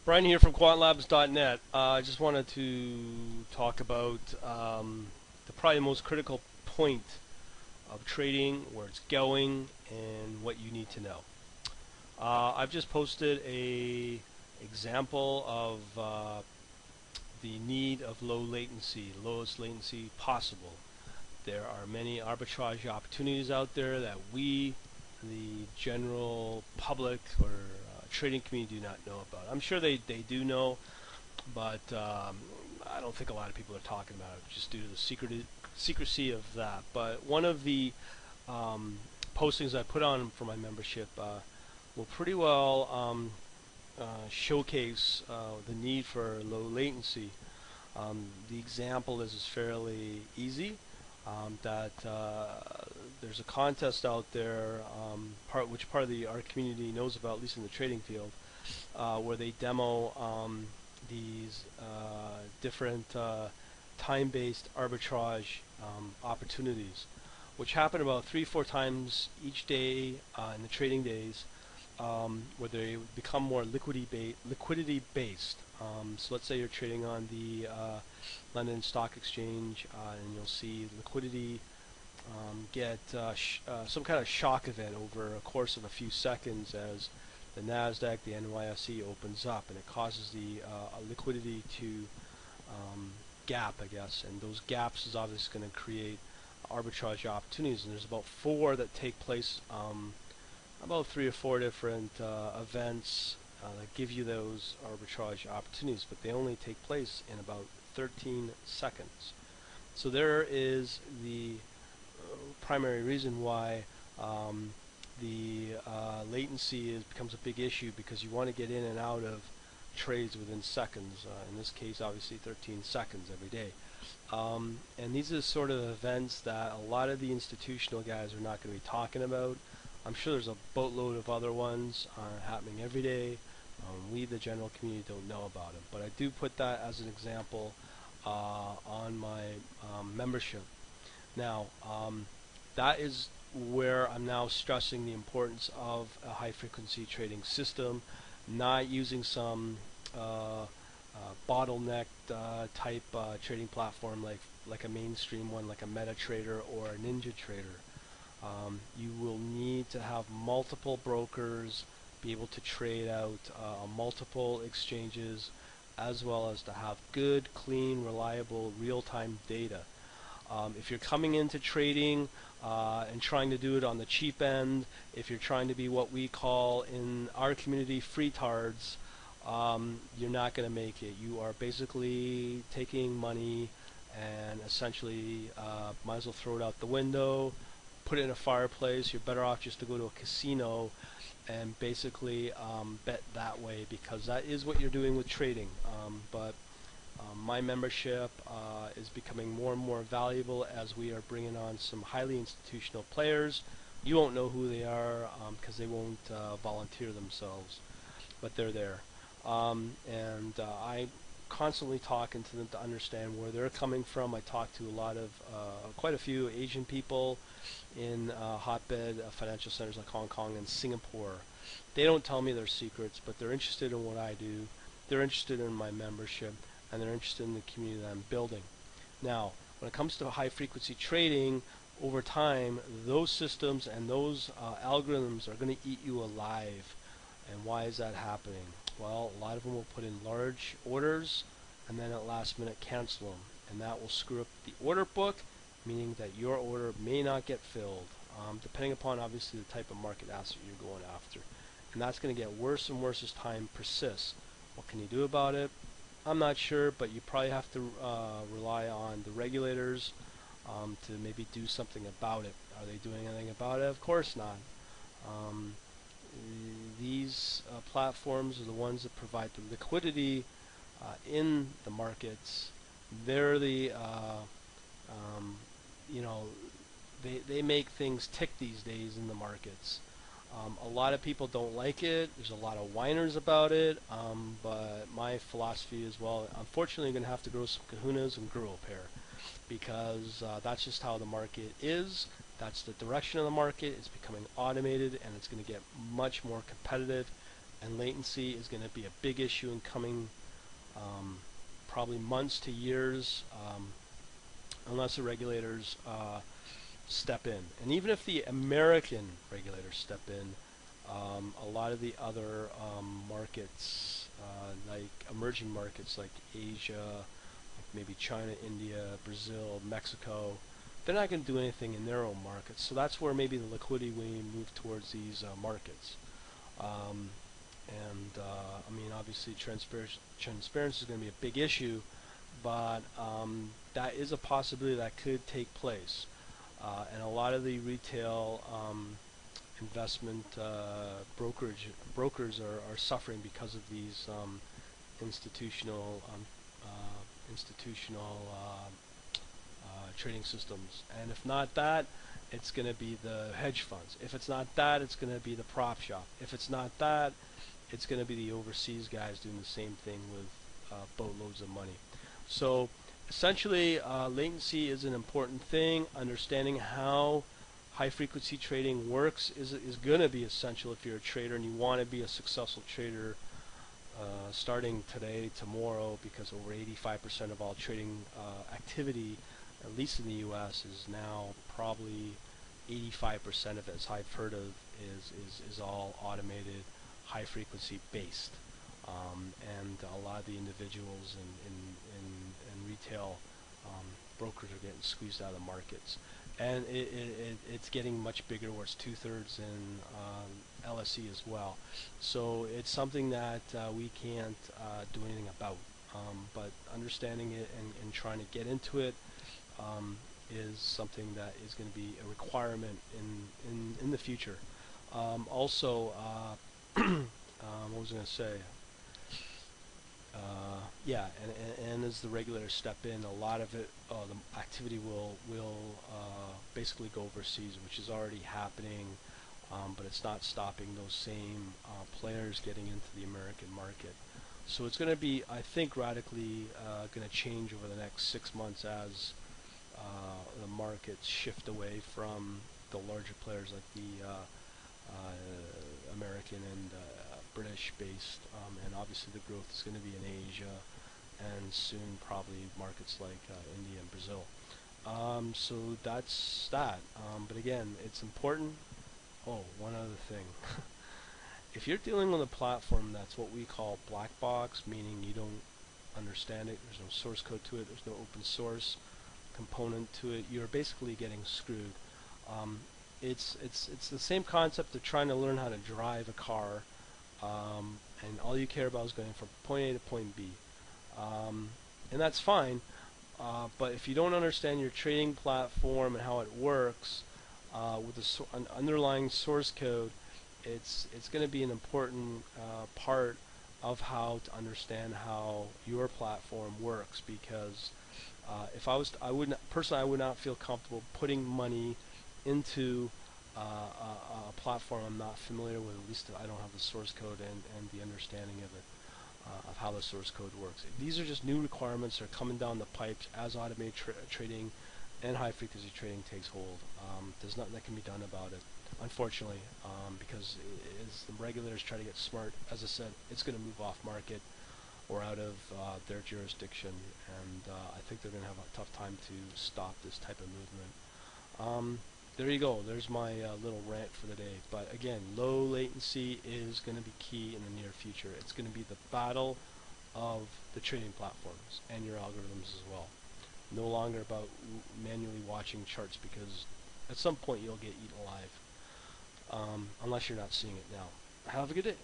Brian here from quantlabs.net. I just wanted to talk about the probably most critical point of trading, where it's going, and what you need to know. I've just posted a example of the need of low latency, lowest latency possible. There are many arbitrage opportunities out there that we, the general public or trading community, do not know about. I'm sure they do know, but I don't think a lot of people are talking about it just due to the secrecy of that. But one of the postings I put on for my membership will pretty well showcase the need for low latency. The example is fairly easy. That there's a contest out there, which part of our community knows about, at least in the trading field, where they demo these different time-based arbitrage opportunities, which happen about 3-4 times each day in the trading days, where they become more liquidity-based. So let's say you're trading on the London Stock Exchange, and you'll see liquidity get some kind of shock event over a course of a few seconds as the NASDAQ, the NYSE opens up, and it causes the liquidity to gap, I guess, and those gaps is obviously going to create arbitrage opportunities, and there's about 4 that take place, about 3 or 4 different events that give you those arbitrage opportunities, but they only take place in about 13 seconds. So there is the primary reason why the latency becomes a big issue, because you want to get in and out of trades within seconds. In this case, obviously 13 seconds every day. And these are the sort of events that a lot of the institutional guys are not going to be talking about. I'm sure there's a boatload of other ones happening every day. We, the general community, don't know about them, but I do put that as an example on my membership. Now, that is where I'm now stressing the importance of a high-frequency trading system, not using some bottlenecked type trading platform like a mainstream one, like a MetaTrader or a NinjaTrader. You will need to have multiple brokers, be able to trade out multiple exchanges, as well as to have good, clean, reliable, real-time data. If you're coming into trading and trying to do it on the cheap end, if you're trying to be what we call in our community freetards, you're not going to make it. You are basically taking money and essentially might as well throw it out the window, put it in a fireplace. You're better off just to go to a casino and basically bet that way, because that is what you're doing with trading. But my membership is becoming more and more valuable as we are bringing on some highly institutional players. You won't know who they are because they won't volunteer themselves, but they're there. And I constantly talking to them to understand where they're coming from. I talk to quite a few Asian people in hotbed financial centers like Hong Kong and Singapore. They don't tell me their secrets, but they're interested in what I do. They're interested in my membership, and they're interested in the community that I'm building. Now, when it comes to high frequency trading, over time, those systems and those algorithms are going to eat you alive. And why is that happening? Well, a lot of them will put in large orders and then at last minute cancel them, and that will screw up the order book, meaning that your order may not get filled, depending upon obviously the type of market asset you're going after. And that's going to get worse and worse as time persists. What can you do about it? I'm not sure, but you probably have to rely on the regulators to maybe do something about it. Are they doing anything about it? Of course not. These platforms are the ones that provide the liquidity in the markets. They're the they make things tick these days in the markets. A lot of people don't like it. There's a lot of whiners about it, but my philosophy is, well, unfortunately, you're going to have to grow some kahunas and grow a pair, because that's just how the market is. That's the direction of the market. It's becoming automated, and it's going to get much more competitive and latency is going to be a big issue in coming probably months to years, unless the regulators step in. And even if the American regulators step in, a lot of the other markets, like emerging markets like Asia, like maybe China, India, Brazil, Mexico, they're not going to do anything in their own markets. So that's where maybe the liquidity will move towards these markets. I mean, obviously, transparency is going to be a big issue, but that is a possibility that could take place. And a lot of the retail investment brokers are suffering because of these institutional trading systems. And if not that, it's going to be the hedge funds. If it's not that, it's going to be the prop shop. If it's not that, it's going to be the overseas guys doing the same thing with boatloads of money. So essentially, latency is an important thing. Understanding how high-frequency trading works is going to be essential if you're a trader and you want to be a successful trader starting today, tomorrow, because over 85% of all trading activity, at least in the U.S., is now probably 85% of it, as I've heard of, is all automated, high-frequency based. And a lot of the individuals in retail brokers are getting squeezed out of the markets. And it's getting much bigger, where it's 2/3 in LSE as well. So it's something that we can't do anything about. But understanding it and trying to get into it is something that is going to be a requirement in the future. Also, what was I going to say? Yeah, and as the regulators step in, a lot of it, the activity will basically go overseas, which is already happening, but it's not stopping those same players getting into the American market. So it's going to be, I think, radically going to change over the next 6 months as the markets shift away from the larger players like the American and British-based, and obviously the growth is going to be in Asia, and soon probably markets like India and Brazil. So that's that. But again, it's important. Oh, one other thing. If you're dealing with a platform that's what we call black box, meaning you don't understand it, there's no source code to it, there's no open source component to it, you're basically getting screwed. It's the same concept of trying to learn how to drive a car, and all you care about is going from point A to point B. And that's fine, but if you don't understand your trading platform and how it works with an underlying source code, it's going to be an important part of how to understand how your platform works. Because if I wouldn't personally, I would not feel comfortable putting money into a platform I'm not familiar with. At least I don't have the source code and the understanding of it, of how the source code works. These are just new requirements that are coming down the pipes as automated trading and high frequency trading takes hold. There's nothing that can be done about it, unfortunately, because as the regulators try to get smart, as I said, it's going to move off market or out of their jurisdiction, and I think they're going to have a tough time to stop this type of movement. There you go. There's my little rant for the day. But again, low latency is going to be key in the near future. It's going to be the battle of the trading platforms and your algorithms as well. No longer about manually watching charts, because at some point you'll get eaten alive, unless you're not seeing it now. Have a good day.